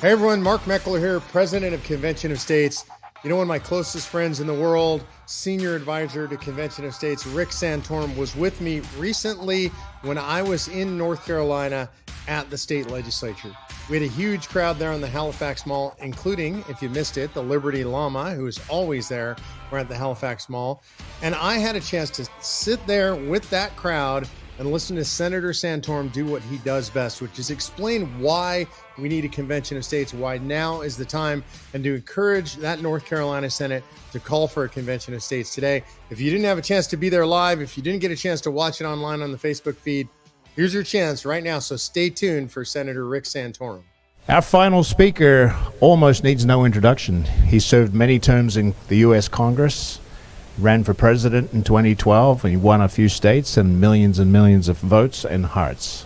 Hey everyone, Mark Meckler here, President of Convention of States. You know, one of my closest friends in the world, Senior Advisor to Convention of States, Rick Santorum, was with me recently when I was in North Carolina at the state legislature. We had a huge crowd there on the Halifax Mall, including, if you missed it, the Liberty Llama, who is always there. We're at the Halifax Mall. And I had a chance to sit there with that crowd and listen to Senator Santorum do what he does best, which is explain why we need a convention of states, why now is the time, and to encourage that North Carolina Senate to call for a convention of states today. If you didn't have a chance to be there live, if you didn't get a chance to watch it online on the Facebook feed, here's your chance right now. So stay tuned for Senator Rick Santorum. Our final speaker almost needs no introduction. He served many terms in the U.S. Congress, ran for president in 2012, and he won a few states and millions of votes and hearts.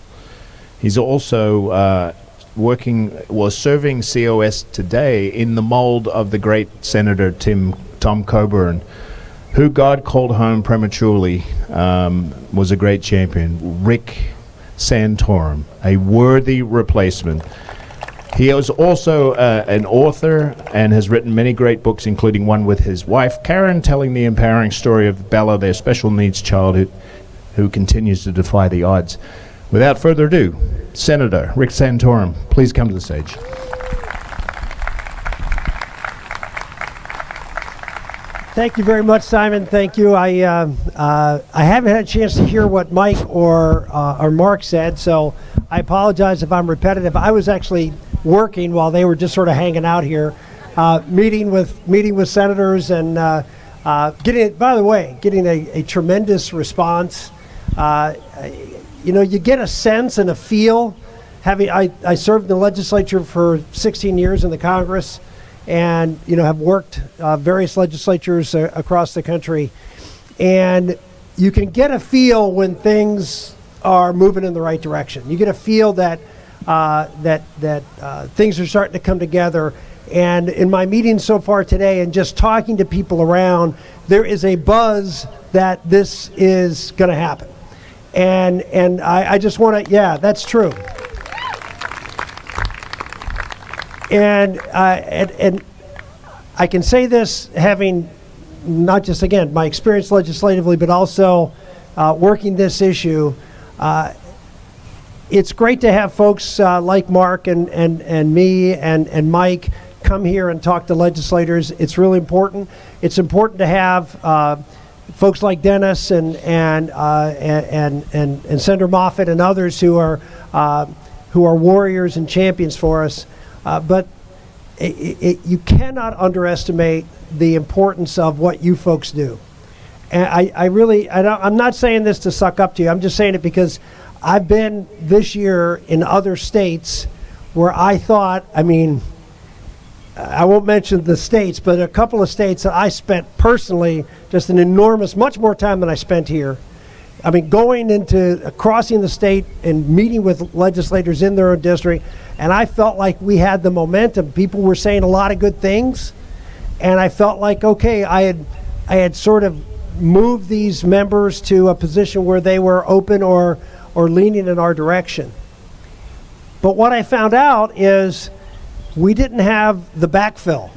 He's also serving COS today in the mold of the great Senator Tom Coburn, who God called home prematurely, was a great champion. Rick Santorum, a worthy replacement. He is also an author and has written many great books, including one with his wife, Karen, telling the empowering story of Bella, their special needs child who continues to defy the odds. Without further ado, Senator Rick Santorum, please come to the stage. Thank you very much, Simon. Thank you. I haven't had a chance to hear what Mike or Mark said, so I apologize if I'm repetitive. I was actually working while they were just sort of hanging out here, meeting with senators and getting a tremendous response. You get a sense and a feel. I served in the legislature for 16 years in the Congress, and have worked various legislatures across the country, and you can get a feel when things are moving in the right direction. You get a feel that things are starting to come together. And in my meetings so far today and just talking to people around, there is a buzz that this is going to happen. And I just want to, yeah, that's true. And I can say this having not just, again, my experience legislatively, but also working this issue. It's great to have folks like Mark and me and Mike come here and talk to legislators. It's really important. It's important to have folks like Dennis and Senator Moffitt and others who are warriors and champions for us. But you cannot underestimate the importance of what you folks do. And I'm not saying this to suck up to you. I'm just saying it because I've been this year in other states where I thought, I won't mention the states, but a couple of states that I spent personally just an enormous, much more time than I spent here. Going into crossing the state and meeting with legislators in their own district, and I felt like we had the momentum. People were saying a lot of good things, and I felt like, okay, I had sort of moved these members to a position where they were open or leaning in our direction. But what I found out is we didn't have the backfill.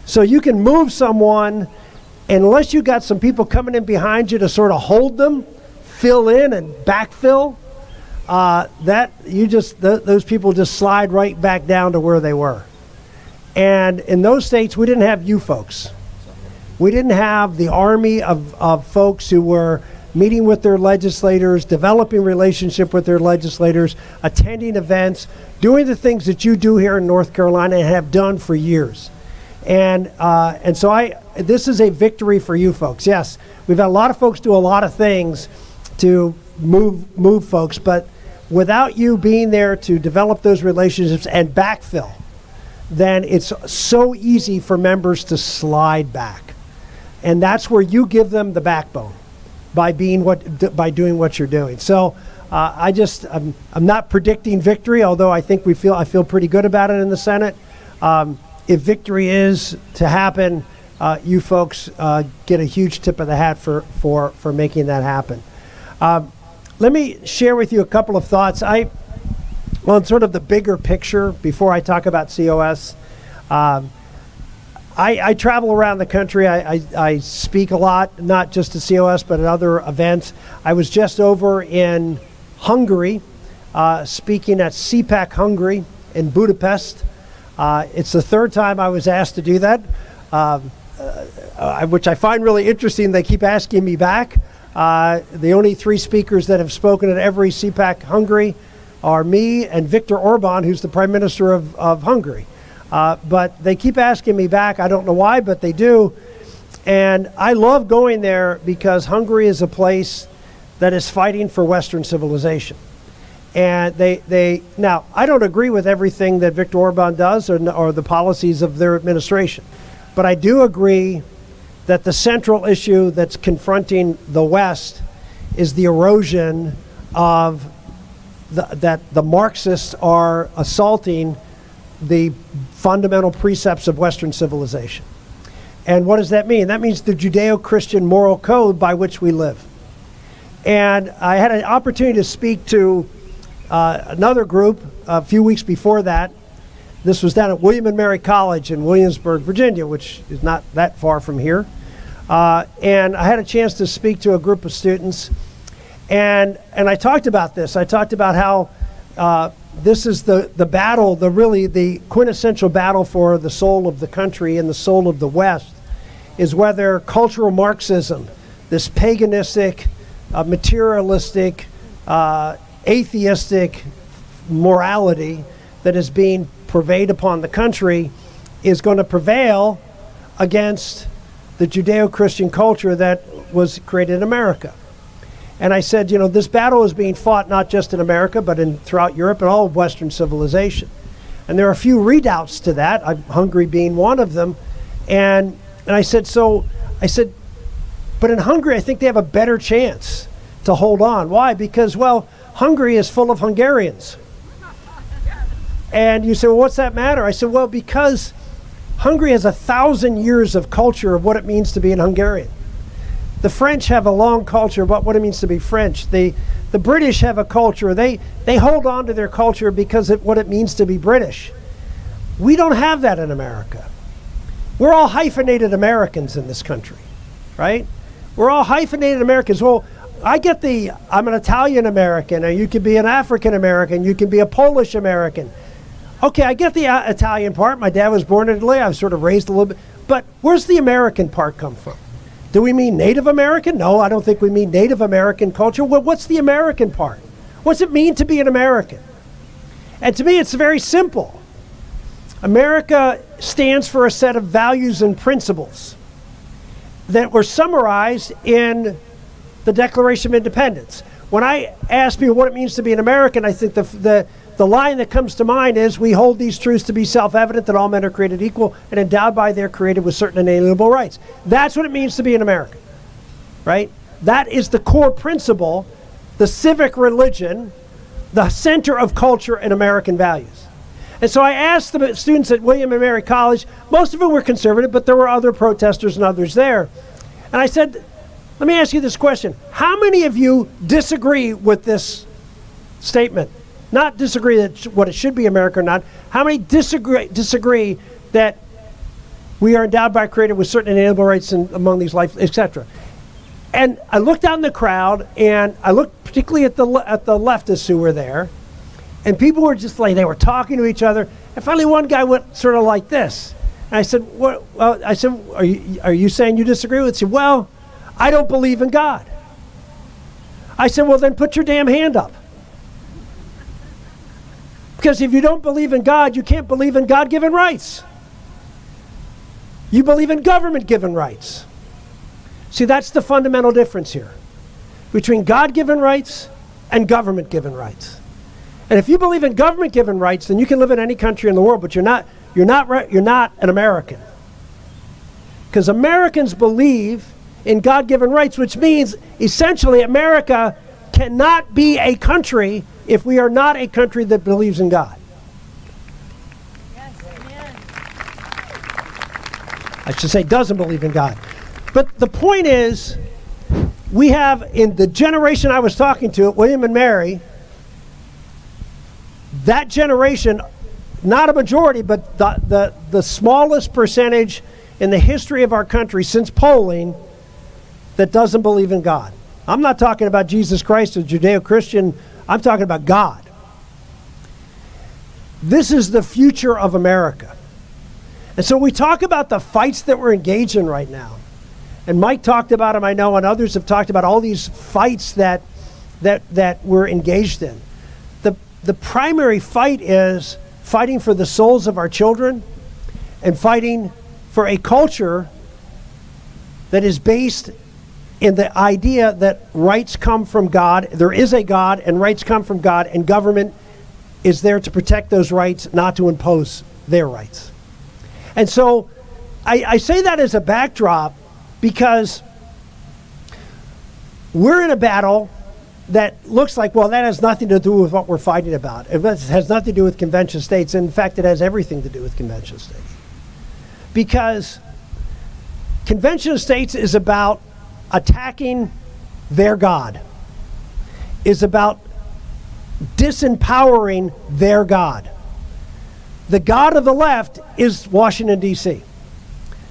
So you can move someone, and unless you got some people coming in behind you to sort of hold them, fill in and backfill, those people just slide right back down to where they were. And in those states, we didn't have you folks. We didn't have the army of folks who were meeting with their legislators, developing relationship with their legislators, attending events, doing the things that you do here in North Carolina and have done for years. And so this is a victory for you folks. Yes, we've had a lot of folks do a lot of things to move folks, but without you being there to develop those relationships and backfill, then it's so easy for members to slide back. And that's where you give them the backbone by doing what you're doing. So I'm not predicting victory, although I feel pretty good about it in the Senate. If victory is to happen, you folks get a huge tip of the hat for making that happen. Let me share with you a couple of thoughts. Well, in sort of the bigger picture, before I talk about COS, I travel around the country. I speak a lot, not just to COS, but at other events. I was just over in Hungary, speaking at CPAC Hungary in Budapest. It's the third time I was asked to do that, which I find really interesting. They keep asking me back. The only three speakers that have spoken at every CPAC Hungary are me and Viktor Orban, who's the Prime Minister of Hungary. But they keep asking me back. I don't know why, but they do. And I love going there because Hungary is a place that is fighting for Western civilization. And now, I don't agree with everything that Viktor Orban does or the policies of their administration. But I do agree that the central issue that's confronting the West is the erosion of that the Marxists are assaulting the fundamental precepts of Western civilization. And what does that mean? That means the Judeo-Christian moral code by which we live. And I had an opportunity to speak to another group a few weeks before that. This was down at William and Mary College in Williamsburg, Virginia, which is not that far from here. And I had a chance to speak to a group of students. And I talked about this. I talked about how this is the battle, the quintessential battle for the soul of the country and the soul of the West, is whether cultural Marxism, this paganistic, materialistic, atheistic morality that is being purveyed upon the country, is going to prevail against the Judeo-Christian culture that was created in America. And I said, this battle is being fought not just in America, but throughout Europe and all of Western civilization. And there are a few redoubts to that, Hungary being one of them. And I said, but in Hungary, I think they have a better chance to hold on. Why? Because, Hungary is full of Hungarians. And you say, well, what's that matter? I said, well, because Hungary has 1,000 years of culture of what it means to be an Hungarian. The French have a long culture about what it means to be French. The British have a culture. They hold on to their culture because of what it means to be British. We don't have that in America. We're all hyphenated Americans in this country, right? We're all hyphenated Americans. Well, I'm an Italian American, or you could be an African American, you can be a Polish American. Okay, I get the Italian part. My dad was born in Italy. I was sort of raised a little bit. But where's the American part come from? Do we mean Native American? No, I don't think we mean Native American culture. Well, what's the American part? What's it mean to be an American? And to me, it's very simple. America stands for a set of values and principles that were summarized in the Declaration of Independence. When I ask people what it means to be an American, I think the line that comes to mind is, we hold these truths to be self-evident, that all men are created equal and endowed by their Creator with certain inalienable rights. That's what it means to be an American, right? That is the core principle, the civic religion, the center of culture and American values. And so I asked the students at William and Mary College, most of them were conservative, but there were other protesters and others there. And I said, let me ask you this question. How many of you disagree with this statement? Not disagree that what it should be America or not. How many disagree that we are endowed by Creator with certain inalienable rights among these life, etc. And I looked out in the crowd, and I looked particularly at the leftists who were there, and people were just like, they were talking to each other. And finally, one guy went sort of like this. And I said, "What?" Well, I said, "Are you saying you disagree with it?" He said, "Well, I don't believe in God." I said, "Well, then put your damn hand up. Because if you don't believe in God, you can't believe in God-given rights. You believe in government-given rights." See, that's the fundamental difference here between God-given rights and government-given rights. And if you believe in government-given rights, then you can live in any country in the world, but you're not an American. Because Americans believe in God-given rights, which means essentially America cannot be a country if we are not a country that believes in God. Yes, amen. I should say doesn't believe in God. But the point is, we have, in the generation I was talking to at William and Mary, that generation, not a majority, but the smallest percentage in the history of our country since polling that doesn't believe in God. I'm not talking about Jesus Christ or Judeo-Christian. I'm talking about God. This is the future of America. And so we talk about the fights that we're engaged in right now. And Mike talked about them, I know, and others have talked about all these fights that we're engaged in. The primary fight is fighting for the souls of our children and fighting for a culture that is based in the idea that rights come from God. There is a God, and rights come from God, and government is there to protect those rights, not to impose their rights. And so I say that as a backdrop because we're in a battle that looks like, well, that has nothing to do with what we're fighting about. It has nothing to do with convention states. In fact, it has everything to do with convention states. Because convention of states is about attacking their God, is about disempowering their God. The God of the left is Washington, D.C.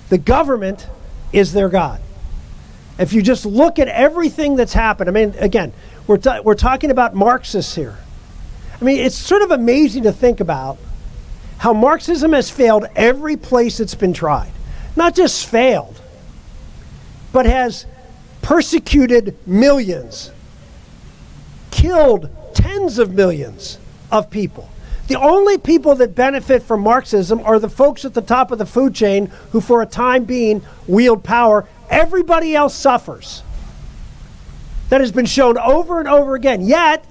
The government is their God. If you just look at everything that's happened, I mean, again, we're talking about Marxists here. I mean, it's sort of amazing to think about how Marxism has failed every place it's been tried. Not just failed, but has persecuted millions, killed tens of millions of people. The only people that benefit from Marxism are the folks at the top of the food chain who for a time being wield power. Everybody else suffers. That has been shown over and over again. Yet,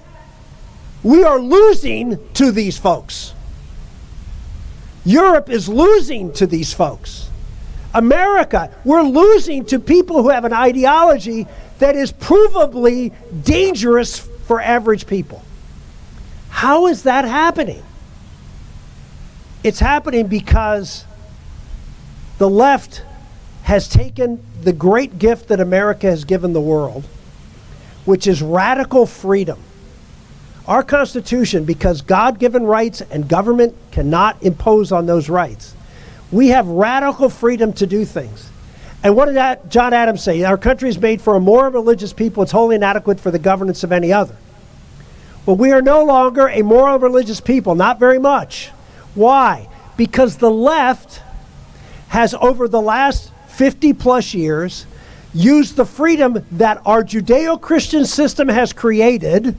we are losing to these folks. Europe is losing to these folks. America, we're losing to people who have an ideology that is provably dangerous for average people. How is that happening? It's happening because the left has taken the great gift that America has given the world, which is radical freedom. Our Constitution, because God-given rights and government cannot impose on those rights, we have radical freedom to do things. And what did John Adams say? Our country is made for a moral religious people. It's wholly inadequate for the governance of any other. Well, we are no longer a moral religious people, not very much. Why? Because the left has, over the last 50 plus years, used the freedom that our Judeo-Christian system has created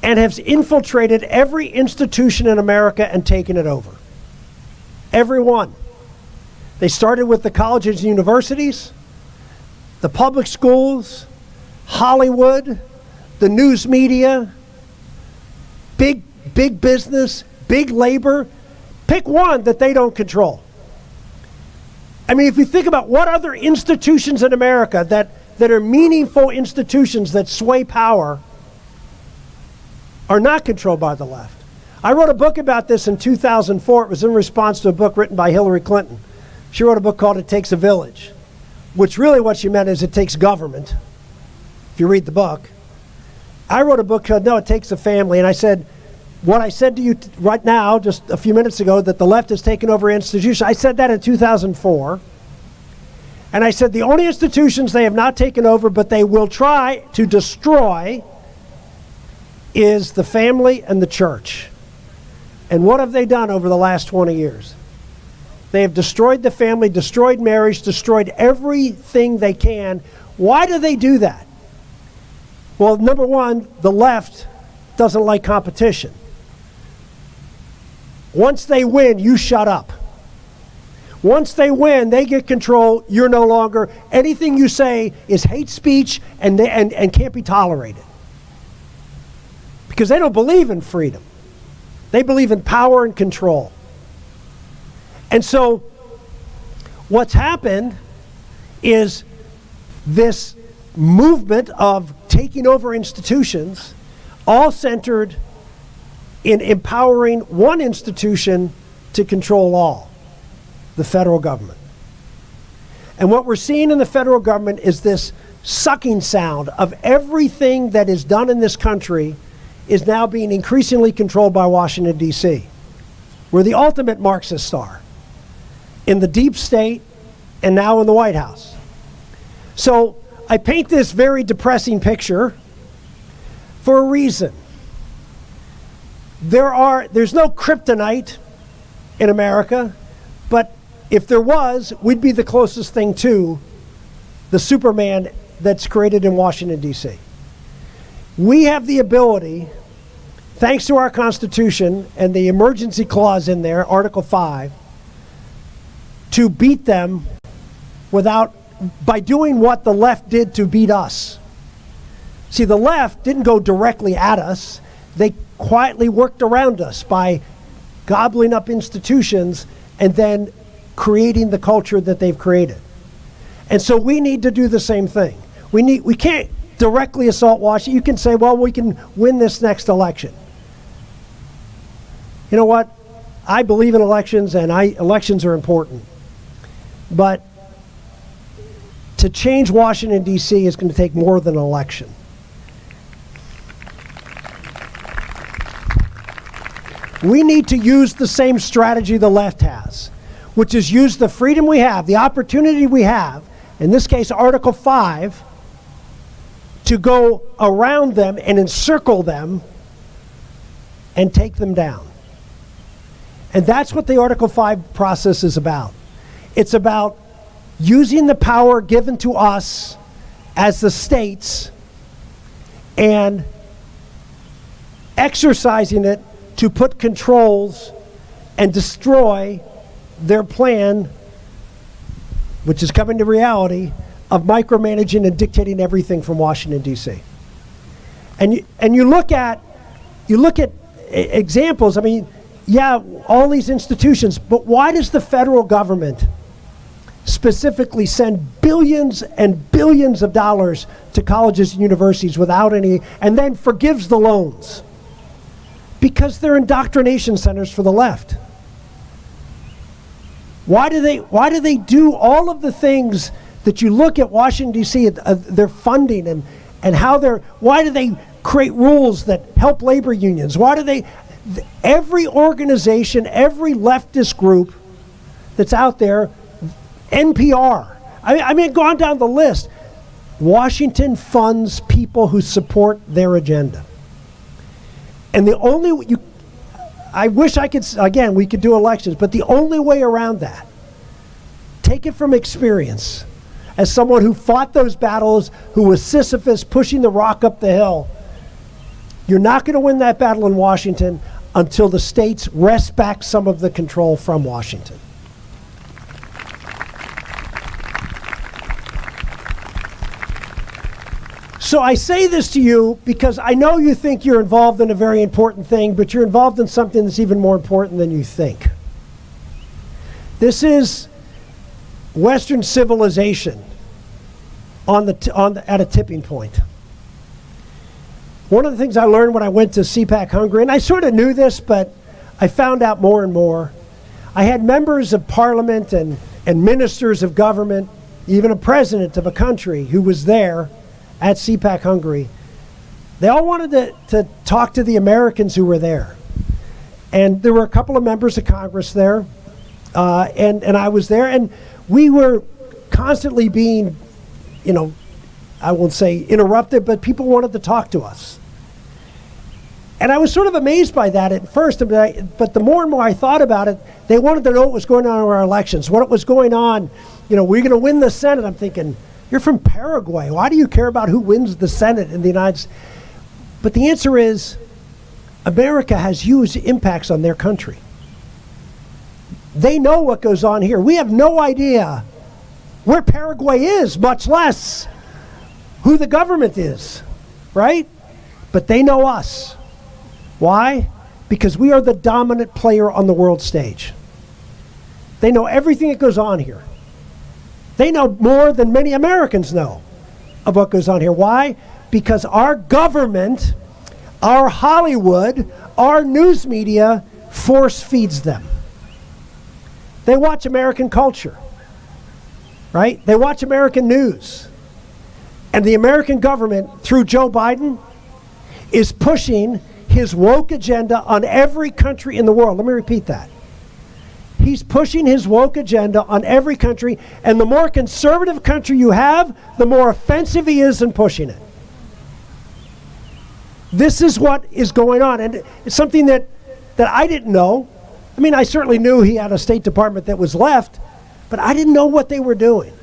and has infiltrated every institution in America and taken it over. Every one. They started with the colleges and universities, the public schools, Hollywood, the news media, big business, big labor. Pick one that they don't control. I mean, if you think about what other institutions in America that are meaningful institutions that sway power are not controlled by the left. I wrote a book about this in 2004. It was in response to a book written by Hillary Clinton. She wrote a book called It Takes a Village, which really what she meant is it takes government, if you read the book. I wrote a book called No, It Takes a Family, and I said, what I said to you right now, just a few minutes ago, that the left has taken over institutions, I said that in 2004. And I said the only institutions they have not taken over, but they will try to destroy, is the family and the church. And what have they done over the last 20 years? They have destroyed the family, destroyed marriage, destroyed everything they can. Why do they do that? Well, number one, the left doesn't like competition. Once they win, you shut up. Once they win, they get control, you're no longer, anything you say is hate speech and can't be tolerated. Because they don't believe in freedom. They believe in power and control. And so what's happened is this movement of taking over institutions, all centered in empowering one institution to control all, the federal government. And what we're seeing in the federal government is this sucking sound of everything that is done in this country is now being increasingly controlled by Washington, D.C. We're the ultimate Marxist star in the deep state and now in the White House. So I paint this very depressing picture for a reason. There's no kryptonite in America, but if there was, we'd be the closest thing to the Superman that's created in Washington, D.C. We have the ability, thanks to our Constitution and the emergency clause in there, Article 5, to beat them by doing what the left did to beat us. See, the left didn't go directly at us. They quietly worked around us by gobbling up institutions and then creating the culture that they've created. And so we need to do the same thing. We can't directly assault Washington. You can say, well, we can win this next election. You know what? I believe in elections, and elections are important. But to change Washington, D.C. is going to take more than an election. We need to use the same strategy the left has, which is use the freedom we have, the opportunity we have, in this case Article 5, to go around them and encircle them and take them down. And that's what the Article 5 process is about. It's about using the power given to us as the states and exercising it to put controls and destroy their plan, which is coming to reality, of micromanaging and dictating everything from Washington, D.C. And you look at examples. I mean, yeah, all these institutions, but why does the federal government specifically send billions and billions of dollars to colleges and universities without any, and then forgives the loans? Because they're indoctrination centers for the left. Why do they do all of the things that you look at Washington, D.C., their funding and how why do they create rules that help labor unions? Every organization, every leftist group that's out there, NPR, I mean, go on down the list. Washington funds people who support their agenda. And I wish I could, again, we could do elections, but the only way around that, take it from experience, as someone who fought those battles, who was Sisyphus pushing the rock up the hill, you're not going to win that battle in Washington until the states wrest back some of the control from Washington. So I say this to you because I know you think you're involved in a very important thing, but you're involved in something that's even more important than you think. This is Western civilization at a tipping point. One of the things I learned when I went to CPAC Hungary, and I sort of knew this, but I found out more and more. I had members of parliament and ministers of government, even a president of a country who was there at CPAC Hungary. They all wanted to talk to the Americans who were there. And there were a couple of members of Congress there, and I was there, and we were constantly being, I won't say interrupted, but people wanted to talk to us. And I was sort of amazed by that at first, but the more and more I thought about it, they wanted to know what was going on in our elections, what was going on. We're going to win the Senate. I'm thinking, you're from Paraguay. Why do you care about who wins the Senate in the United States? But the answer is, America has huge impacts on their country. They know what goes on here. We have no idea where Paraguay is, much less who the government is, right? But they know us. Why? Because we are the dominant player on the world stage. They know everything that goes on here. They know more than many Americans know of what goes on here. Why? Because our government, our Hollywood, our news media force feeds them. They watch American culture, right? They watch American news. And the American government, through Joe Biden, is pushing his woke agenda on every country in the world. Let me repeat that. He's pushing his woke agenda on every country, and the more conservative country you have, the more offensive he is in pushing it. This is what is going on, and it's something that I didn't know. I mean, I certainly knew he had a State Department that was left, but I didn't know what they were doing.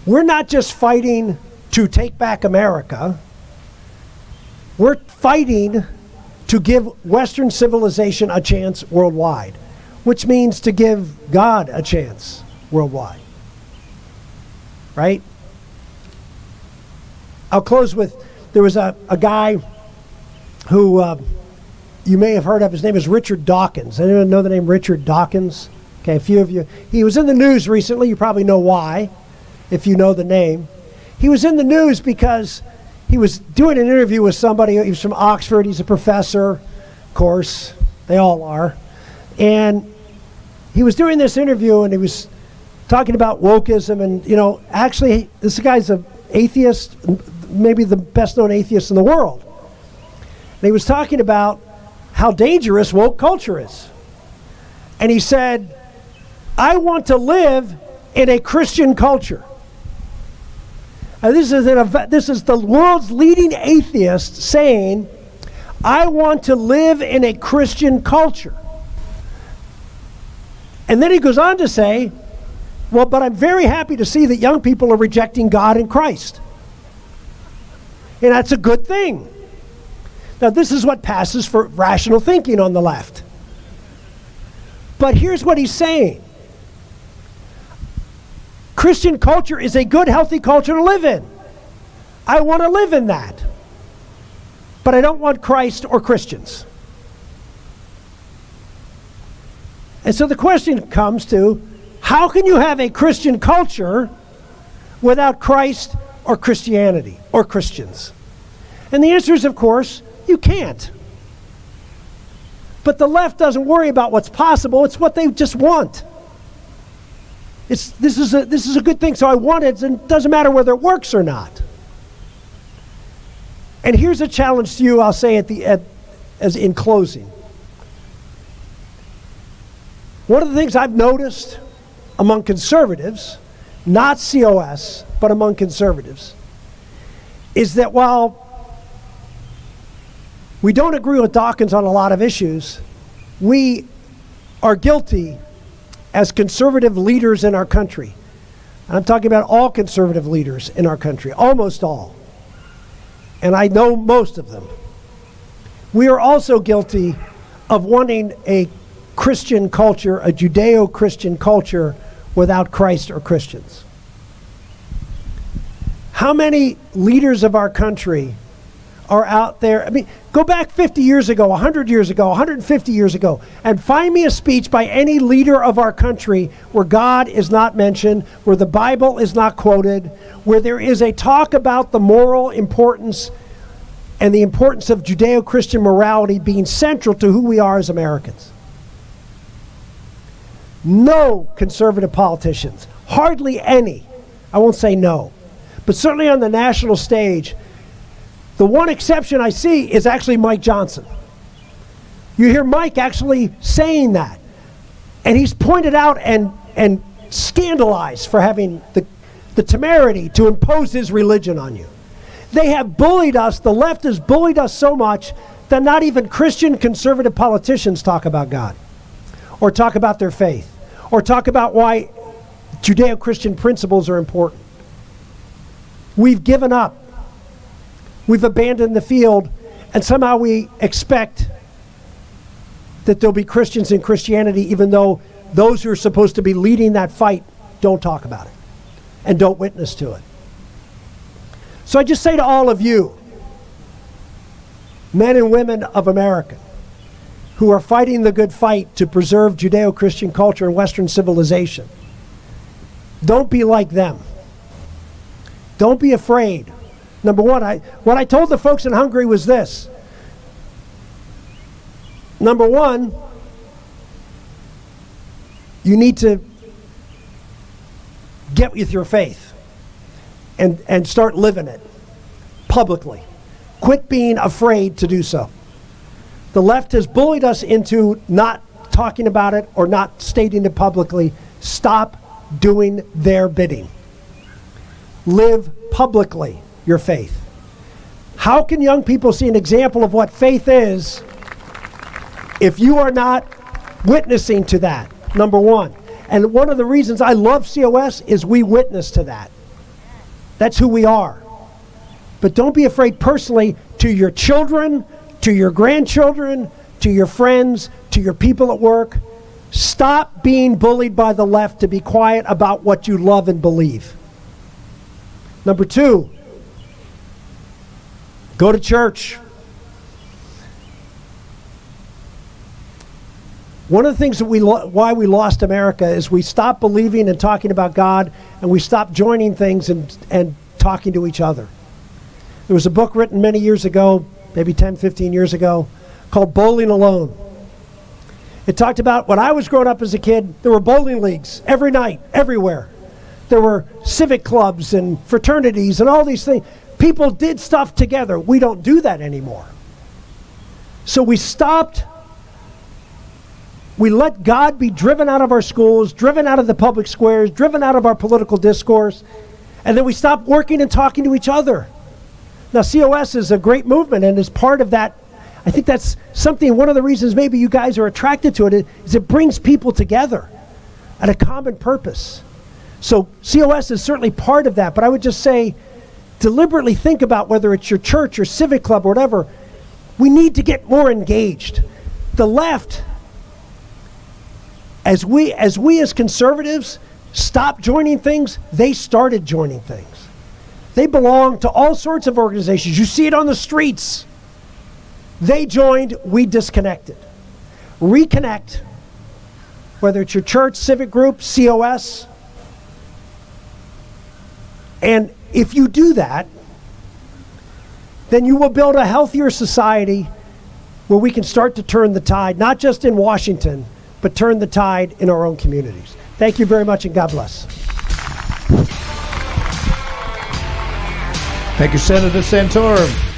We're not just fighting to take back America. We're fighting to give Western civilization a chance worldwide, which means to give God a chance worldwide. Right? I'll close with, there was a guy who you may have heard of. His name is Richard Dawkins. Anyone know the name Richard Dawkins? Okay, a few of you. He was in the news recently. You probably know why, if you know the name. He was in the news because he was doing an interview with somebody. He was from Oxford. He's a professor, of course. They all are. And he was doing this interview, and he was talking about wokeism. And, you know, actually, this guy's an atheist, maybe the best-known atheist in the world. And he was talking about how dangerous woke culture is. And he said, I want to live in a Christian culture. This is the world's leading atheist saying, I want to live in a Christian culture. And then he goes on to say, well, but I'm very happy to see that young people are rejecting God and Christ. And that's a good thing. Now, this is what passes for rational thinking on the left. But here's what he's saying. Christian culture is a good, healthy culture to live in. I want to live in that. But I don't want Christ or Christians. And so the question comes to, how can you have a Christian culture without Christ or Christianity or Christians? And the answer is, of course, you can't. But the left doesn't worry about what's possible. It's what they just want. This is a good thing, so I want it, and it doesn't matter whether it works or not. And here's a challenge to you, I'll say as in closing. One of the things I've noticed among conservatives, not COS, but among conservatives, is that while we don't agree with Dawkins on a lot of issues, we are guilty as conservative leaders in our country. And I'm talking about all conservative leaders in our country, almost all. And I know most of them. We are also guilty of wanting a Christian culture, a Judeo-Christian culture without Christ or Christians. How many leaders of our country are out there? I mean, go back 50 years ago, 100 years ago, 150 years ago, and find me a speech by any leader of our country where God is not mentioned, where the Bible is not quoted, where there is a talk about the moral importance and the importance of Judeo-Christian morality being central to who we are as Americans. No conservative politicians, hardly any. I won't say no, but certainly on the national stage, the one exception I see is actually Mike Johnson. You hear Mike actually saying that. And he's pointed out and scandalized for having the temerity to impose his religion on you. They have bullied us, the left has bullied us so much that not even Christian conservative politicians talk about God, or talk about their faith, or talk about why Judeo-Christian principles are important. We've given up. We've abandoned the field, and somehow we expect that there'll be Christians in Christianity, even though those who are supposed to be leading that fight don't talk about it and don't witness to it. So I just say to all of you, men and women of America, who are fighting the good fight to preserve Judeo-Christian culture and Western civilization, don't be like them. Don't be afraid. Number one, what I told the folks in Hungary was this. Number one, you need to get with your faith and start living it publicly, Quit being afraid to do so. The left has bullied us into not talking about it or not stating it publicly. Stop doing their bidding. Live publicly your faith. How can young people see an example of what faith is if you are not witnessing to that? Number one. And one of the reasons I love COS is we witness to that. That's who we are. But don't be afraid personally to your children, to your grandchildren, to your friends, to your people at work. Stop being bullied by the left to be quiet about what you love and believe. Number two, go to church. One of the things that why we lost America is we stopped believing and talking about God, and we stopped joining things and talking to each other. There was a book written many years ago, maybe 10, 15 years ago, called Bowling Alone. It talked about when I was growing up as a kid, there were bowling leagues every night, everywhere. There were civic clubs and fraternities and all these things. People did stuff together. We don't do that anymore. So we stopped. We let God be driven out of our schools, driven out of the public squares, driven out of our political discourse, and then we stopped working and talking to each other. Now, COS is a great movement and is part of that. I think that's something, one of the reasons maybe you guys are attracted to it is it brings people together at a common purpose. So COS is certainly part of that, but I would just say, deliberately think about whether it's your church or civic club or whatever. We need to get more engaged. The left, as we as conservatives stopped joining things, they started joining things. They belong to all sorts of organizations. You see it on the streets. They joined, we disconnected. Reconnect, whether it's your church, civic group, COS. And if you do that, then you will build a healthier society where we can start to turn the tide, not just in Washington, but turn the tide in our own communities. Thank you very much, and God bless. Thank you, Senator Santorum.